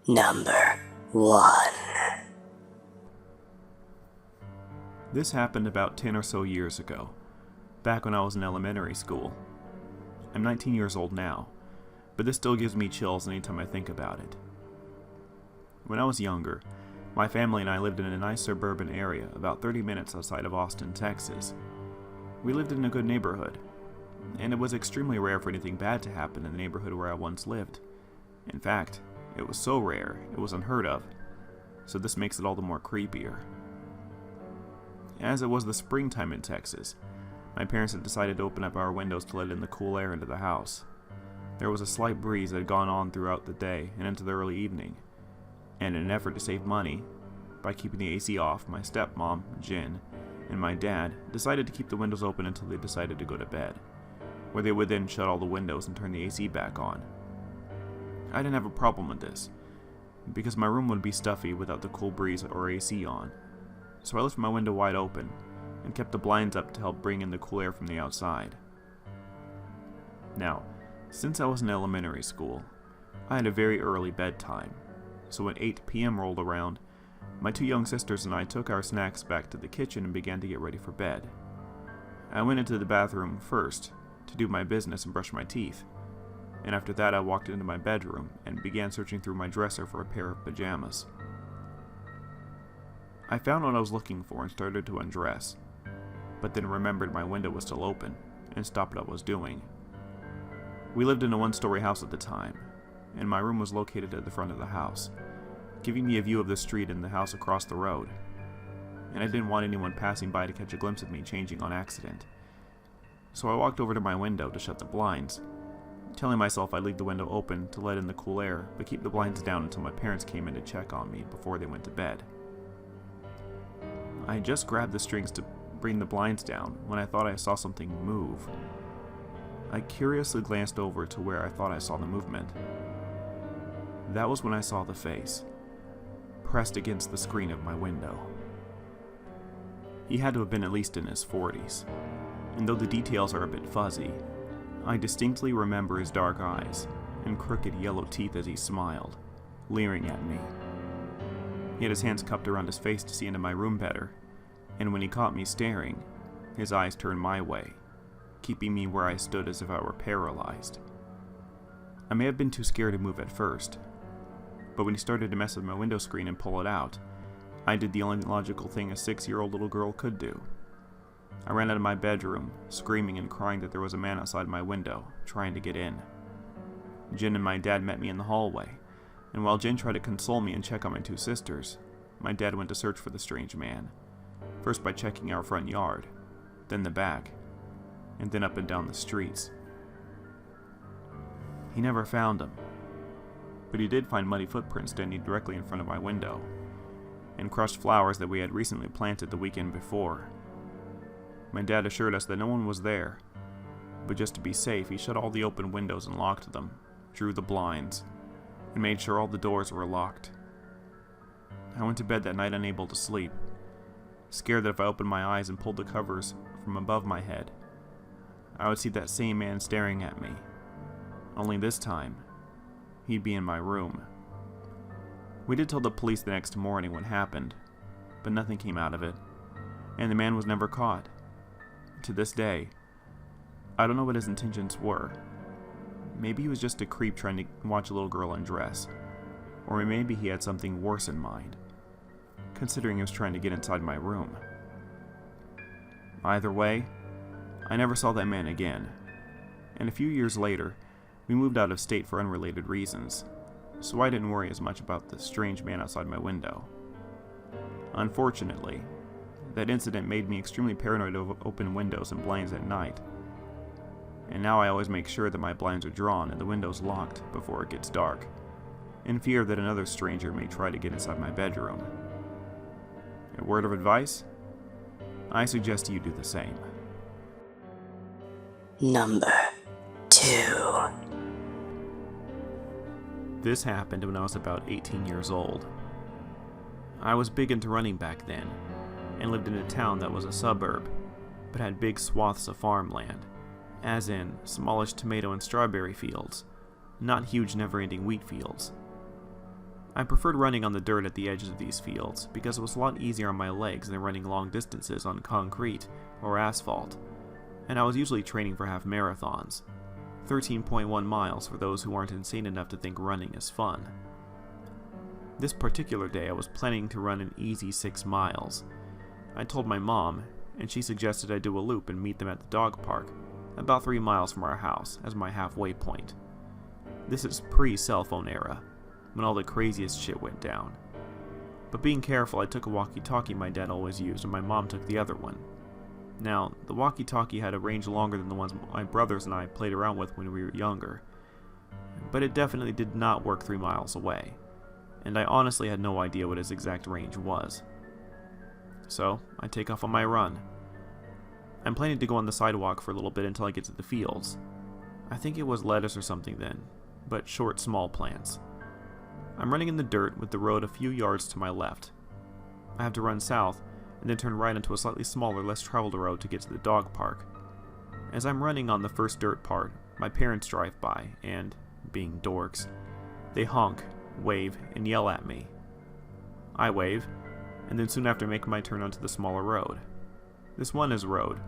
Number 1. This happened about 10 or so years ago, back when I was in elementary school. I'm 19 years old now, but this still gives me chills anytime I think about it. When I was younger, my family and I lived in a nice suburban area about 30 minutes outside of Austin, Texas. We lived in a good neighborhood, and it was extremely rare for anything bad to happen in the neighborhood where I once lived. In fact, it was so rare, it was unheard of, so this makes it all the more creepier. As it was the springtime in Texas, my parents had decided to open up our windows to let in the cool air into the house. There was a slight breeze that had gone on throughout the day and into the early evening, and in an effort to save money, by keeping the AC off, my stepmom, Jen, and my dad decided to keep the windows open until they decided to go to bed, where they would then shut all the windows and turn the AC back on. I didn't have a problem with this, because my room would be stuffy without the cool breeze or AC on, so I left my window wide open and kept the blinds up to help bring in the cool air from the outside. Now, since I was in elementary school, I had a very early bedtime, so when 8 p.m. rolled around, my 2 young sisters and I took our snacks back to the kitchen and began to get ready for bed. I went into the bathroom first to do my business and brush my teeth, and after that I walked into my bedroom and began searching through my dresser for a pair of pajamas. I found what I was looking for and started to undress, but then remembered my window was still open and stopped what I was doing. We lived in a 1-story house at the time, and my room was located at the front of the house, giving me a view of the street and the house across the road, and I didn't want anyone passing by to catch a glimpse of me changing on accident. So I walked over to my window to shut the blinds, telling myself I'd leave the window open to let in the cool air, but keep the blinds down until my parents came in to check on me before they went to bed. I had just grabbed the strings to bring the blinds down when I thought I saw something move. I curiously glanced over to where I thought I saw the movement. That was when I saw the face, pressed against the screen of my window. He had to have been at least in his 40s, and though the details are a bit fuzzy, I distinctly remember his dark eyes and crooked yellow teeth as he smiled, leering at me. He had his hands cupped around his face to see into my room better, and when he caught me staring, his eyes turned my way, keeping me where I stood as if I were paralyzed. I may have been too scared to move at first, but when he started to mess with my window screen and pull it out, I did the only logical thing a 6-year-old little girl could do. I ran out of my bedroom, screaming and crying that there was a man outside my window, trying to get in. Jen and my dad met me in the hallway, and while Jen tried to console me and check on my 2 sisters, my dad went to search for the strange man, first by checking our front yard, then the back, and then up and down the streets. He never found him, but he did find muddy footprints standing directly in front of my window, and crushed flowers that we had recently planted the weekend before. My dad assured us that no one was there, but just to be safe, he shut all the open windows and locked them, drew the blinds, and made sure all the doors were locked. I went to bed that night unable to sleep, scared that if I opened my eyes and pulled the covers from above my head, I would see that same man staring at me. Only this time, he'd be in my room. We did tell the police the next morning what happened, but nothing came out of it, and the man was never caught. To this day, I don't know what his intentions were. Maybe he was just a creep trying to watch a little girl undress, or maybe he had something worse in mind, considering he was trying to get inside my room. Either way, I never saw that man again, and a few years later, we moved out of state for unrelated reasons, so I didn't worry as much about the strange man outside my window. Unfortunately, that incident made me extremely paranoid of open windows and blinds at night, and now I always make sure that my blinds are drawn and the windows locked before it gets dark, in fear that another stranger may try to get inside my bedroom. A word of advice? I suggest you do the same. Number 2. This happened when I was about 18 years old. I was big into running back then, and lived in a town that was a suburb, but had big swaths of farmland, as in smallish tomato and strawberry fields, not huge never-ending wheat fields. I preferred running on the dirt at the edges of these fields because it was a lot easier on my legs than running long distances on concrete or asphalt, and I was usually training for half marathons, 13.1 miles for those who aren't insane enough to think running is fun. This particular day I was planning to run an easy 6 miles. I told my mom, and she suggested I do a loop and meet them at the dog park, about 3 miles from our house, as my halfway point. This is pre-cell phone era, when all the craziest shit went down. But being careful, I took a walkie-talkie my dad always used, and my mom took the other one. Now, the walkie-talkie had a range longer than the ones my brothers and I played around with when we were younger, but it definitely did not work 3 miles away, and I honestly had no idea what its exact range was. So, I take off on my run. I'm planning to go on the sidewalk for a little bit until I get to the fields. I think it was lettuce or something then, but short, small plants. I'm running in the dirt with the road a few yards to my left. I have to run south and then turn right onto a slightly smaller, less traveled road to get to the dog park. As I'm running on the first dirt part, my parents drive by and, being dorks, they honk, wave, and yell at me. I wave, and then soon after make my turn onto the smaller road. This one is road,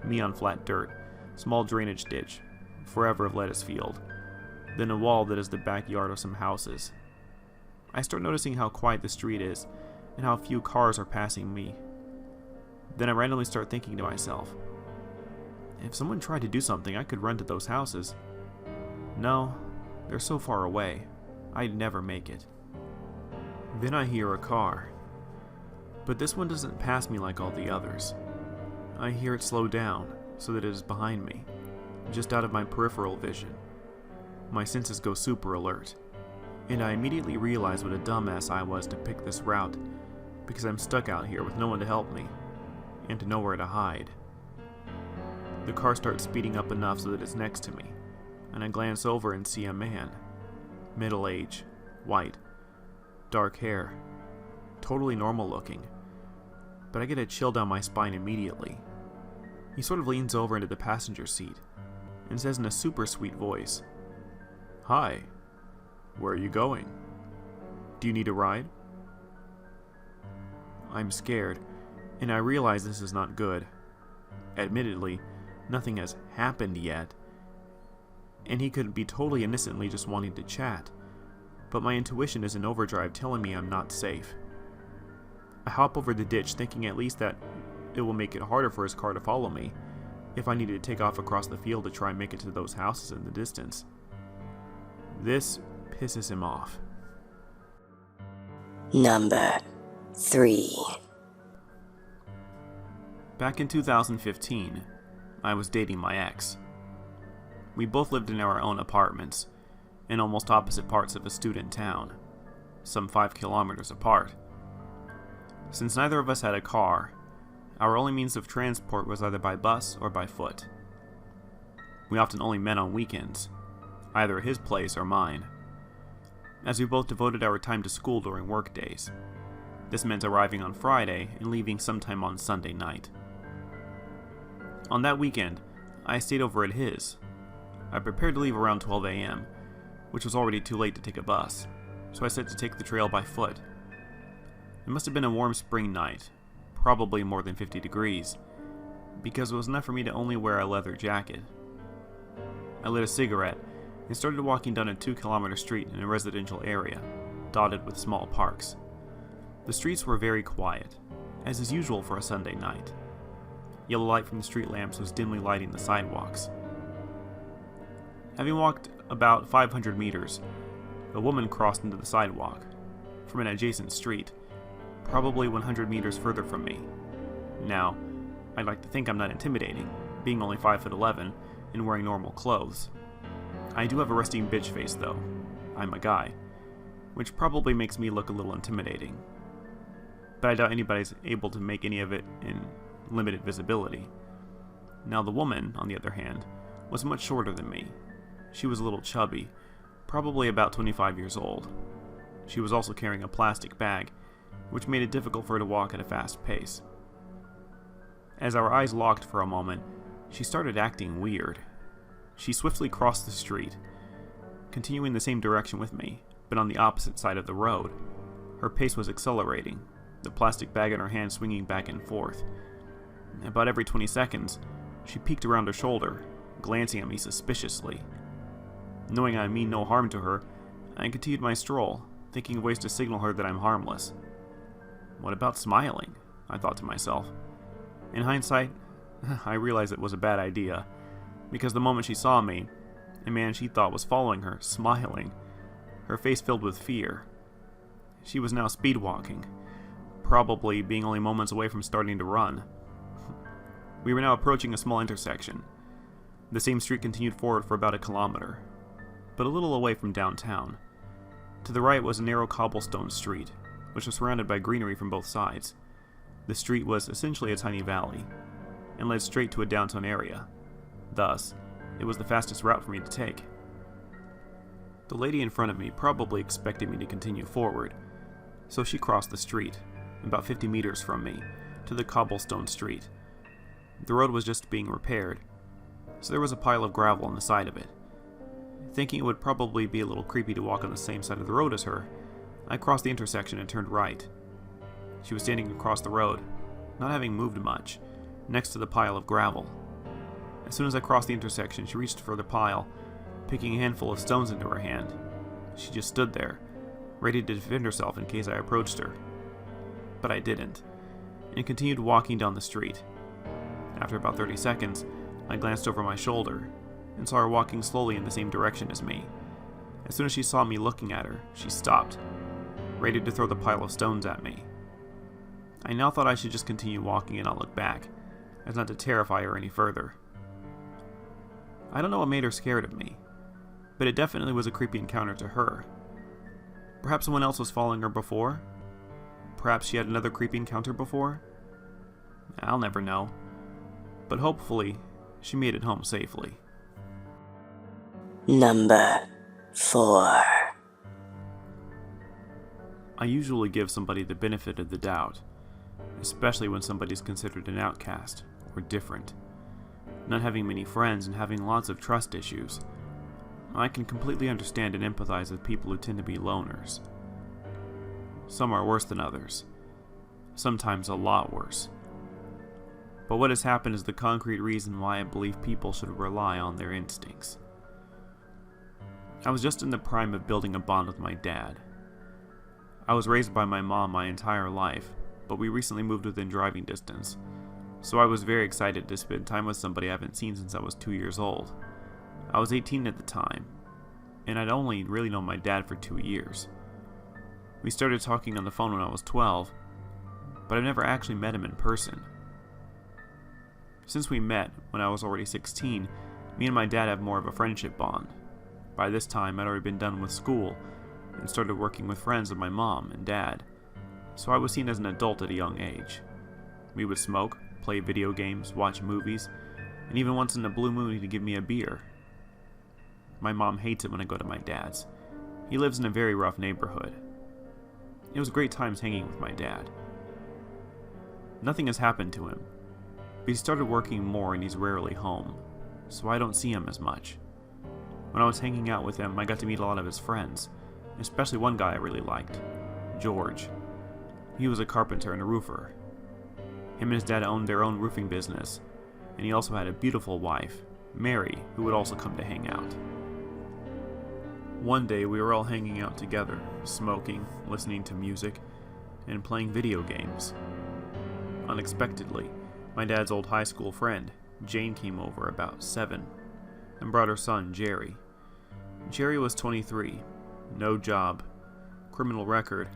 me on flat dirt, small drainage ditch, forever of lettuce field, then a wall that is the backyard of some houses. I start noticing how quiet the street is, and how few cars are passing me. Then I randomly start thinking to myself, if someone tried to do something, I could run to those houses. No, they're so far away, I'd never make it. Then I hear a car, but this one doesn't pass me like all the others. I hear it slow down, so that it is behind me, just out of my peripheral vision. My senses go super alert, and I immediately realize what a dumbass I was to pick this route, because I'm stuck out here with no one to help me, and nowhere to hide. The car starts speeding up enough so that it's next to me, and I glance over and see a man. Middle age, white, dark hair, totally normal looking, but I get a chill down my spine immediately. He sort of leans over into the passenger seat, and says in a super sweet voice, "Hi. Where are you going? Do you need a ride?" I'm scared, and I realize this is not good. Admittedly, nothing has happened yet, and he could be totally innocently just wanting to chat, but my intuition is in overdrive telling me I'm not safe. I hop over the ditch thinking at least that it will make it harder for his car to follow me if I needed to take off across the field to try and make it to those houses in the distance. This pisses him off. Number 3. Back in 2015, I was dating my ex. We both lived in our own apartments, in almost opposite parts of a student town, some 5 kilometers apart. Since neither of us had a car, our only means of transport was either by bus or by foot. We often only met on weekends, either at his place or mine, as we both devoted our time to school during work days. This meant arriving on Friday and leaving sometime on Sunday night. On that weekend, I stayed over at his. I prepared to leave around 12 a.m., which was already too late to take a bus, so I set to take the trail by foot. It must have been a warm spring night, probably more than 50 degrees, because it was enough for me to only wear a leather jacket. I lit a cigarette and started walking down a 2-kilometer street in a residential area, dotted with small parks. The streets were very quiet, as is usual for a Sunday night. Yellow light from the street lamps was dimly lighting the sidewalks. Having walked about 500 meters, a woman crossed into the sidewalk from an adjacent street, probably 100 meters further from me. Now, I'd like to think I'm not intimidating, being only 5'11" and wearing normal clothes. I do have a resting bitch face though. I'm a guy, which probably makes me look a little intimidating. But I doubt anybody's able to make any of it in limited visibility. Now the woman, on the other hand, was much shorter than me. She was a little chubby, probably about 25 years old. She was also carrying a plastic bag, which made it difficult for her to walk at a fast pace. As our eyes locked for a moment, she started acting weird. She swiftly crossed the street, continuing the same direction with me, but on the opposite side of the road. Her pace was accelerating, the plastic bag in her hand swinging back and forth. About every 20 seconds, she peeked around her shoulder, glancing at me suspiciously. Knowing I mean no harm to her, I continued my stroll, thinking of ways to signal her that I'm harmless. What about smiling? I thought to myself. In hindsight, I realized it was a bad idea, because the moment she saw me, a man she thought was following her, smiling, her face filled with fear. She was now speed-walking, probably being only moments away from starting to run. We were now approaching a small intersection. The same street continued forward for about a kilometer, but a little away from downtown. To the right was a narrow cobblestone street, which was surrounded by greenery from both sides. The street was essentially a tiny valley, and led straight to a downtown area. Thus, it was the fastest route for me to take. The lady in front of me probably expected me to continue forward, so she crossed the street, about 50 meters from me, to the cobblestone street. The road was just being repaired, so there was a pile of gravel on the side of it. Thinking it would probably be a little creepy to walk on the same side of the road as her, I crossed the intersection and turned right. She was standing across the road, not having moved much, next to the pile of gravel. As soon as I crossed the intersection, she reached for the pile, picking a handful of stones into her hand. She just stood there, ready to defend herself in case I approached her. But I didn't, and continued walking down the street. After about 30 seconds, I glanced over my shoulder and saw her walking slowly in the same direction as me. As soon as she saw me looking at her, she stopped, ready to throw the pile of stones at me. I now thought I should just continue walking and not look back, as not to terrify her any further. I don't know what made her scared of me, but it definitely was a creepy encounter to her. Perhaps someone else was following her before? Perhaps she had another creepy encounter before? I'll never know. But hopefully, she made it home safely. Number 4. I usually give somebody the benefit of the doubt, especially when somebody's considered an outcast or different. Not having many friends and having lots of trust issues, I can completely understand and empathize with people who tend to be loners. Some are worse than others, sometimes a lot worse. But what has happened is the concrete reason why I believe people should rely on their instincts. I was just in the prime of building a bond with my dad. I was raised by my mom my entire life, but we recently moved within driving distance, so I was very excited to spend time with somebody I haven't seen since I was 2 years old. I was 18 at the time, and I'd only really known my dad for 2 years. We started talking on the phone when I was 12, but I've never actually met him in person. Since we met, when I was already 16, me and my dad have more of a friendship bond. By this time, I'd already been done with school, and started working with friends of my mom and dad, so I was seen as an adult at a young age. We would smoke, play video games, watch movies, and even once in a blue moon he'd give me a beer. My mom hates it when I go to my dad's. He lives in a very rough neighborhood. It was great times hanging with my dad. Nothing has happened to him, but he started working more and he's rarely home, so I don't see him as much. When I was hanging out with him, I got to meet a lot of his friends, especially one guy I really liked, George. He was a carpenter and a roofer. Him and his dad owned their own roofing business, and he also had a beautiful wife, Mary, who would also come to hang out. One day we were all hanging out together, smoking, listening to music, and playing video games. Unexpectedly, my dad's old high school friend, Jane, came over about 7, and brought her son, Jerry. Jerry was 23, no job, criminal record,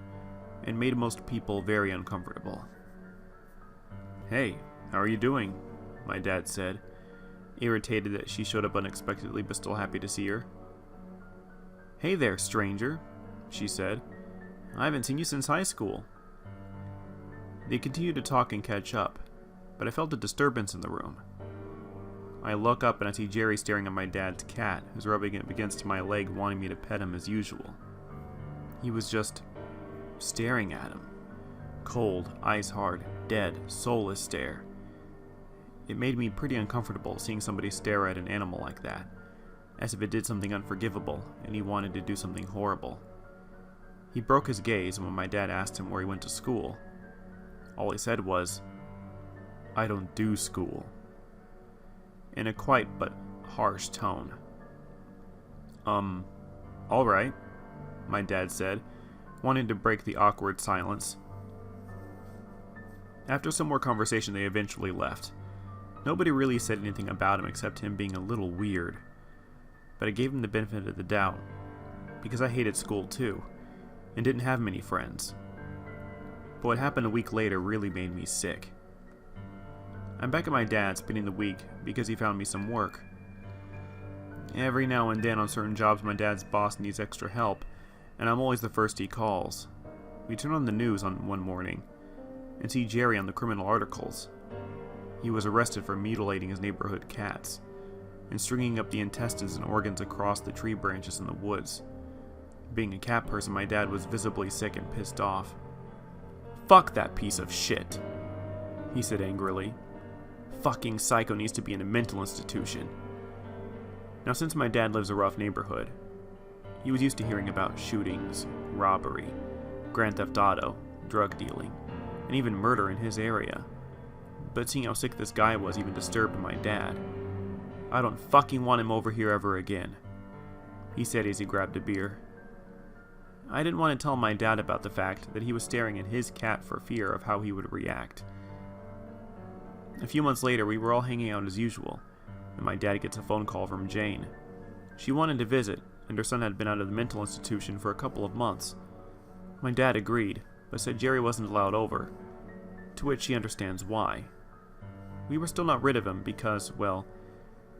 and made most people very uncomfortable. "Hey, how are you doing?" my dad said, irritated that she showed up unexpectedly but still happy to see her. "Hey there, stranger," she said. "I haven't seen you since high school." They continued to talk and catch up, but I felt a disturbance in the room. I look up and I see Jerry staring at my dad's cat, who's rubbing it against my leg wanting me to pet him as usual. He was just staring at him. Cold, ice hard, dead, soulless stare. It made me pretty uncomfortable seeing somebody stare at an animal like that, as if it did something unforgivable and he wanted to do something horrible. He broke his gaze when my dad asked him where he went to school. All he said was, "I don't do school," in a quiet but harsh tone. Alright, my dad said, wanting to break the awkward silence. After some more conversation, they eventually left. Nobody really said anything about him except him being a little weird. But I gave him the benefit of the doubt, because I hated school too, and didn't have many friends. But what happened a week later really made me sick. I'm back at my dad's spending the week because he found me some work. Every now and then on certain jobs my dad's boss needs extra help, and I'm always the first he calls. We turn on the news on one morning and see Jerry on the criminal articles. He was arrested for mutilating his neighborhood cats and stringing up the intestines and organs across the tree branches in the woods. Being a cat person, my dad was visibly sick and pissed off. "Fuck that piece of shit," he said angrily. "Fucking psycho needs to be in a mental institution." Now, since my dad lives a rough neighborhood, he was used to hearing about shootings, robbery, Grand Theft Auto, drug dealing, and even murder in his area. But seeing how sick this guy was even disturbed my dad. "I don't fucking want him over here ever again," he said as he grabbed a beer. I didn't want to tell my dad about the fact that he was staring at his cat for fear of how he would react. A few months later, we were all hanging out as usual, and my dad gets a phone call from Jane. She wanted to visit, and her son had been out of the mental institution for a couple of months. My dad agreed, but said Jerry wasn't allowed over, to which he understands why. We were still not rid of him because, well,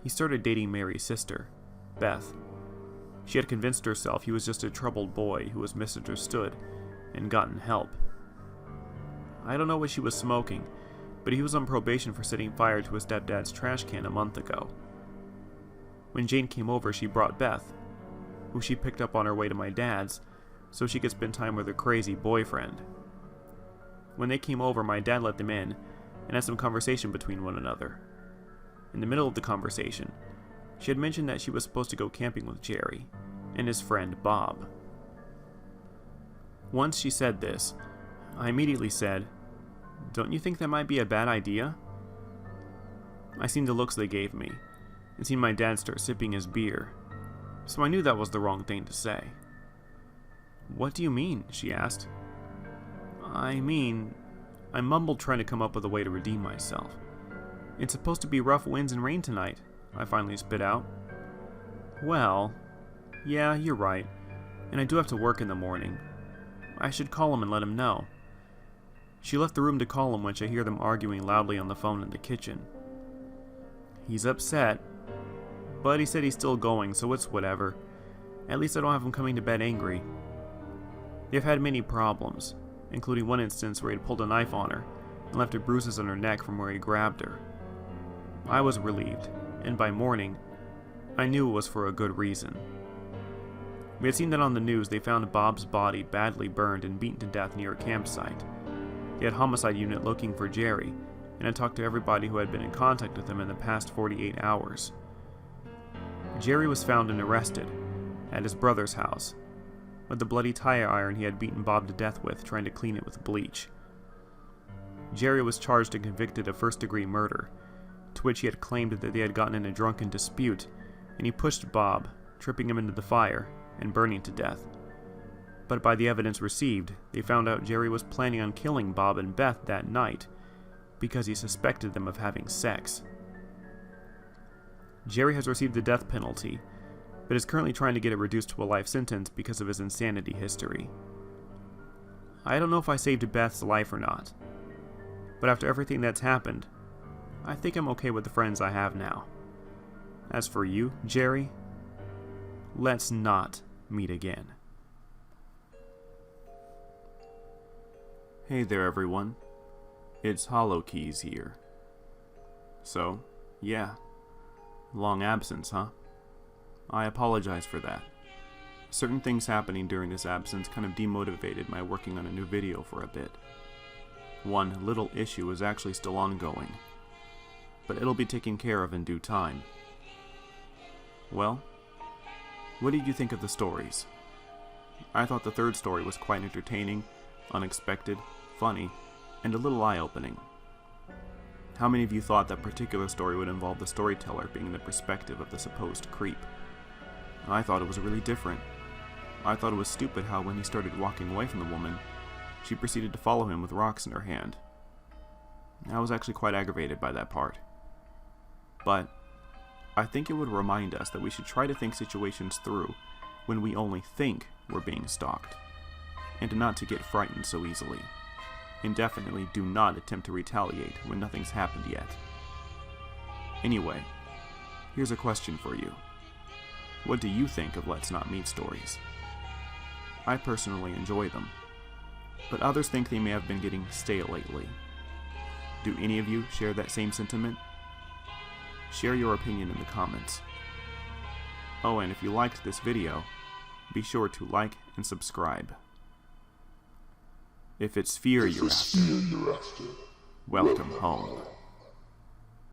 he started dating Mary's sister, Beth. She had convinced herself he was just a troubled boy who was misunderstood and gotten help. I don't know what she was smoking, but he was on probation for setting fire to his stepdad's trash can a month ago. When Jane came over, she brought Beth, who she picked up on her way to my dad's, so she could spend time with her crazy boyfriend. When they came over, my dad let them in and had some conversation between one another. In the middle of the conversation, she had mentioned that she was supposed to go camping with Jerry and his friend Bob. Once she said this, I immediately said, "Don't you think that might be a bad idea?" I seen the looks they gave me, and seen my dad start sipping his beer, so I knew that was the wrong thing to say. "What do you mean?" she asked. I mumbled, trying to come up with a way to redeem myself. "It's supposed to be rough winds and rain tonight," I finally spit out. "Well, yeah, you're right, and I do have to work in the morning. I should call him and let him know." She left the room to call him when I hear them arguing loudly on the phone in the kitchen. "He's upset, but he said he's still going, so it's whatever. At least I don't have him coming to bed angry. They've had many problems, including one instance where he had pulled a knife on her and left her bruises on her neck from where he grabbed her." I was relieved, and by morning, I knew it was for a good reason. We had seen that on the news they found Bob's body badly burned and beaten to death near a campsite. They had a homicide unit looking for Jerry, and had talked to everybody who had been in contact with him in the past 48 hours. Jerry was found and arrested at his brother's house, with the bloody tire iron he had beaten Bob to death with, trying to clean it with bleach. Jerry was charged and convicted of first-degree murder, to which he had claimed that they had gotten in a drunken dispute, and he pushed Bob, tripping him into the fire and burning to death. But by the evidence received, they found out Jerry was planning on killing Bob and Beth that night because he suspected them of having sex. Jerry has received the death penalty, but is currently trying to get it reduced to a life sentence because of his insanity history. I don't know if I saved Beth's life or not, but after everything that's happened, I think I'm okay with the friends I have now. As for you, Jerry, let's not meet again. Hey there, everyone. It's Hollowkeez here. So, yeah, long absence, huh? I apologize for that. Certain things happening during this absence kind of demotivated my working on a new video for a bit. One little issue is actually still ongoing, but it'll be taken care of in due time. Well, what did you think of the stories? I thought the third story was quite entertaining, unexpected, funny, and a little eye-opening. How many of you thought that particular story would involve the storyteller being in the perspective of the supposed creep? I thought it was really different. I thought it was stupid how when he started walking away from the woman, she proceeded to follow him with rocks in her hand. I was actually quite aggravated by that part. But I think it would remind us that we should try to think situations through when we only think we're being stalked, and not to get frightened so easily. And definitely do not attempt to retaliate when nothing's happened yet. Anyway, here's a question for you. What do you think of Let's Not Meet stories? I personally enjoy them, but others think they may have been getting stale lately. Do any of you share that same sentiment? Share your opinion in the comments. Oh, and if you liked this video, be sure to like and subscribe. If it's fear you're after, welcome home.